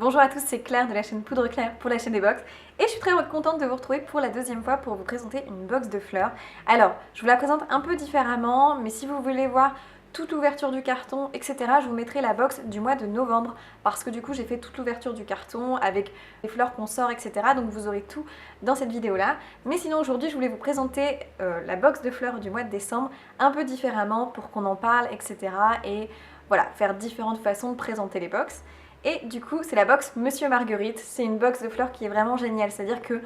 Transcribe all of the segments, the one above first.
Bonjour à tous, c'est Claire de la chaîne Poudre Claire pour la chaîne des box et je suis très contente de vous retrouver pour la deuxième fois pour vous présenter une box de fleurs. Alors, je vous la présente un peu différemment, mais si vous voulez voir toute l'ouverture du carton, etc., je vous mettrai la box du mois de novembre parce que du coup j'ai fait toute l'ouverture du carton avec les fleurs qu'on sort, etc. Donc vous aurez tout dans cette vidéo là. Mais sinon aujourd'hui je voulais vous présenter la box de fleurs du mois de décembre un peu différemment pour qu'on en parle, etc. Et voilà, faire différentes façons de présenter les box. Et du coup, c'est la box Monsieur Marguerite. C'est une box de fleurs qui est vraiment géniale. C'est-à-dire que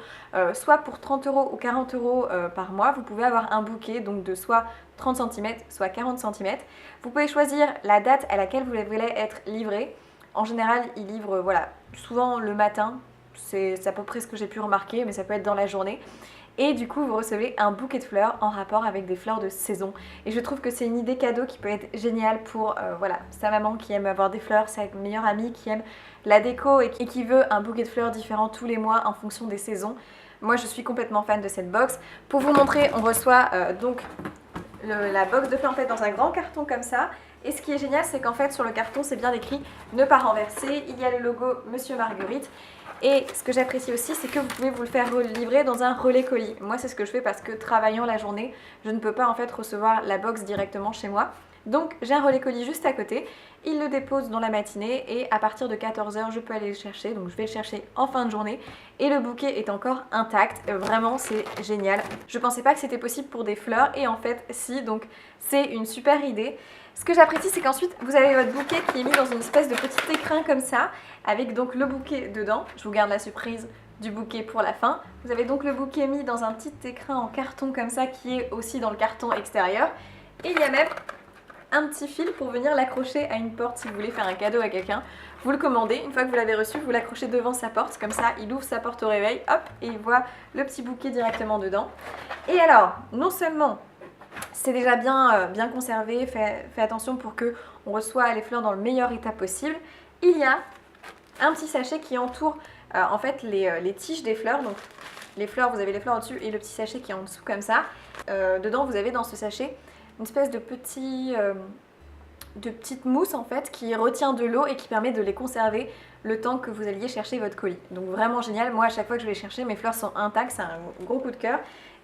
soit pour 30 € ou 40 € par mois, vous pouvez avoir un bouquet donc de soit 30 cm, soit 40 cm. Vous pouvez choisir la date à laquelle vous voulez être livré. En général, ils livrent voilà, souvent le matin. C'est à peu près ce que j'ai pu remarquer, mais ça peut être dans la journée. Et du coup, vous recevez un bouquet de fleurs en rapport avec des fleurs de saison. Et je trouve que c'est une idée cadeau qui peut être géniale pour voilà, sa maman qui aime avoir des fleurs, sa meilleure amie qui aime la déco et qui veut un bouquet de fleurs différent tous les mois en fonction des saisons. Moi, je suis complètement fan de cette box. Pour vous montrer, on reçoit donc la box de fleurs en fait dans un grand carton comme ça. Et ce qui est génial, c'est qu'en fait sur le carton, c'est bien écrit « Ne pas renverser ». Il y a le logo Monsieur Marguerite. Et ce que j'apprécie aussi, c'est que vous pouvez vous le faire livrer dans un relais colis. Moi, c'est ce que je fais parce que travaillant la journée, je ne peux pas en fait recevoir la box directement chez moi. Donc, j'ai un relais colis juste à côté. Il le dépose dans la matinée et à partir de 14 h, je peux aller le chercher. Donc, je vais le chercher en fin de journée et le bouquet est encore intact. Vraiment, c'est génial. Je pensais pas que c'était possible pour des fleurs et en fait, si. Donc, c'est une super idée. Ce que j'apprécie, c'est qu'ensuite, vous avez votre bouquet qui est mis dans une espèce de petit écrin comme ça, avec donc le bouquet dedans. Je vous garde la surprise du bouquet pour la fin. Vous avez donc le bouquet mis dans un petit écrin en carton comme ça, qui est aussi dans le carton extérieur. Et il y a même un petit fil pour venir l'accrocher à une porte si vous voulez faire un cadeau à quelqu'un. Vous le commandez, une fois que vous l'avez reçu, vous l'accrochez devant sa porte, comme ça il ouvre sa porte au réveil, hop, et il voit le petit bouquet directement dedans. Et alors, non seulement c'est déjà bien conservé, fait attention pour qu'on reçoit les fleurs dans le meilleur état possible. Il y a un petit sachet qui entoure en fait les tiges des fleurs. Donc les fleurs, vous avez les fleurs au-dessus et le petit sachet qui est en dessous comme ça. Dedans, vous avez dans ce sachet une espèce de petite mousse en fait qui retient de l'eau et qui permet de les conserver le temps que vous alliez chercher votre colis. Donc vraiment génial. Moi, à chaque fois que je vais chercher, mes fleurs sont intactes. C'est un gros coup de cœur.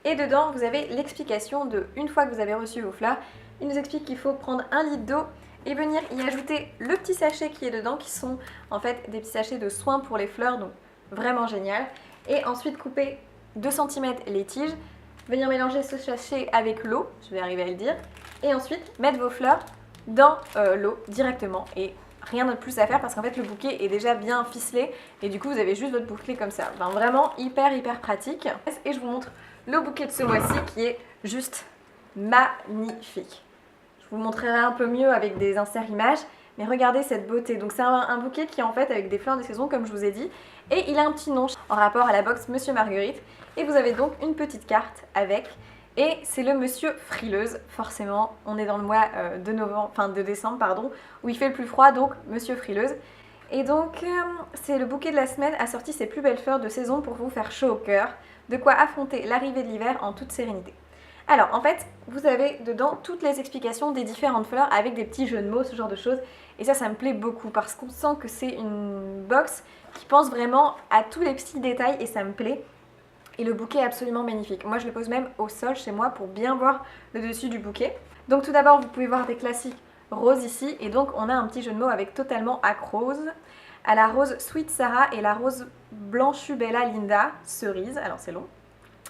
Et dedans, vous avez l'explication de, une fois que vous avez reçu vos fleurs, il nous explique qu'il faut prendre 1 litre d'eau et venir y ajouter le petit sachet qui est dedans, qui sont en fait des petits sachets de soins pour les fleurs, donc vraiment génial. Et ensuite couper 2 cm les tiges, venir mélanger ce sachet avec l'eau, je vais arriver à le dire, et ensuite mettre vos fleurs dans l'eau directement. Et rien de plus à faire parce qu'en fait le bouquet est déjà bien ficelé et du coup vous avez juste votre bouquet comme ça. Enfin, vraiment hyper pratique. Et je vous montre le bouquet de ce mois-ci qui est juste magnifique. Je vous montrerai un peu mieux avec des inserts images, mais regardez cette beauté. Donc c'est un bouquet qui est en fait avec des fleurs de saison comme je vous ai dit, et il a un petit nom en rapport à la box Monsieur Marguerite. Et vous avez donc une petite carte avec, et c'est le Monsieur Frileuse. Forcément, on est dans le mois de décembre pardon, où il fait le plus froid, donc Monsieur Frileuse. Et donc c'est le bouquet de la semaine assorti ses plus belles fleurs de saison pour vous faire chaud au cœur. De quoi affronter l'arrivée de l'hiver en toute sérénité. Alors en fait, vous avez dedans toutes les explications des différentes fleurs avec des petits jeux de mots, ce genre de choses. Et ça me plaît beaucoup parce qu'on sent que c'est une box qui pense vraiment à tous les petits détails et ça me plaît. Et le bouquet est absolument magnifique. Moi je le pose même au sol chez moi pour bien voir le dessus du bouquet. Donc tout d'abord, vous pouvez voir des classiques roses ici. Et donc on a un petit jeu de mots avec totalement Acrose, à la rose Sweet Sarah et la rose Blanchubella Linda cerise, alors c'est long.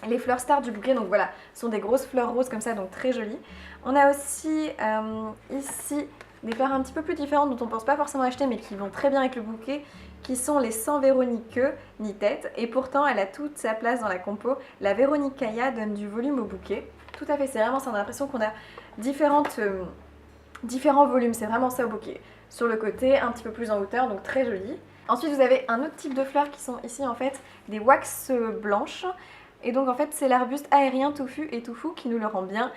Les fleurs stars du bouquet, donc voilà, sont des grosses fleurs roses comme ça, donc très jolies. On a aussi ici des fleurs un petit peu plus différentes dont on ne pense pas forcément acheter mais qui vont très bien avec le bouquet, qui sont les sans Véronique queue ni tête, et pourtant elle a toute sa place dans la compo. La Véronique Kaya donne du volume au bouquet. Tout à fait, c'est vraiment ça, on a l'impression qu'on a différents volumes, c'est vraiment ça au bouquet. Sur le côté, un petit peu plus en hauteur, donc très joli. Ensuite, vous avez un autre type de fleurs qui sont ici en fait des wax blanches. Et donc en fait, c'est l'arbuste aérien touffu et toufou qui nous le rend bien.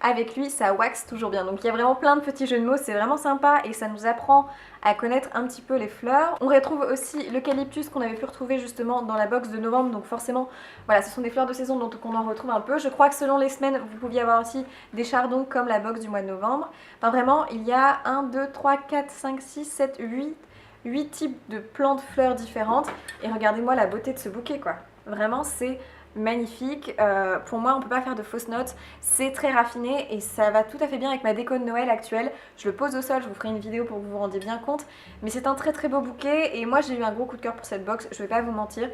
Avec lui, ça wax toujours bien. Donc il y a vraiment plein de petits jeux de mots, c'est vraiment sympa et ça nous apprend à connaître un petit peu les fleurs. On retrouve aussi l'eucalyptus qu'on avait pu retrouver justement dans la box de novembre. Donc forcément, voilà, ce sont des fleurs de saison dont on en retrouve un peu. Je crois que selon les semaines, vous pouviez avoir aussi des chardons comme la box du mois de novembre. Enfin vraiment, il y a 1, 2, 3, 4, 5, 6, 7, 8 8 types de plantes fleurs différentes. Et regardez-moi la beauté de ce bouquet quoi. Vraiment c'est magnifique. Pour moi on peut pas faire de fausses notes. C'est très raffiné et ça va tout à fait bien avec ma déco de Noël actuelle. Je le pose au sol, je vous ferai une vidéo pour que vous vous rendiez bien compte. Mais c'est un très très beau bouquet et moi j'ai eu un gros coup de cœur pour cette box, je vais pas vous mentir.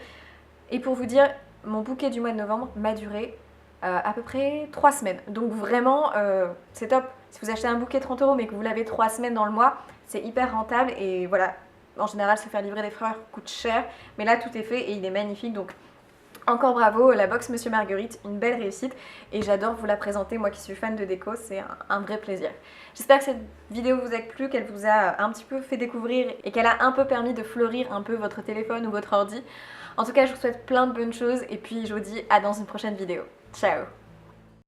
Et pour vous dire, mon bouquet du mois de novembre m'a duré à peu près 3 semaines. Donc vraiment, c'est top. Si vous achetez un bouquet 30 € mais que vous l'avez 3 semaines dans le mois, c'est hyper rentable. Et voilà, en général, se faire livrer des fleurs coûte cher. Mais là, tout est fait et il est magnifique. Donc encore bravo, la box Monsieur Marguerite, une belle réussite. Et j'adore vous la présenter, moi qui suis fan de déco, c'est un vrai plaisir. J'espère que cette vidéo vous a plu, qu'elle vous a un petit peu fait découvrir et qu'elle a un peu permis de fleurir un peu votre téléphone ou votre ordi. En tout cas, je vous souhaite plein de bonnes choses et puis je vous dis à dans une prochaine vidéo. Ciao!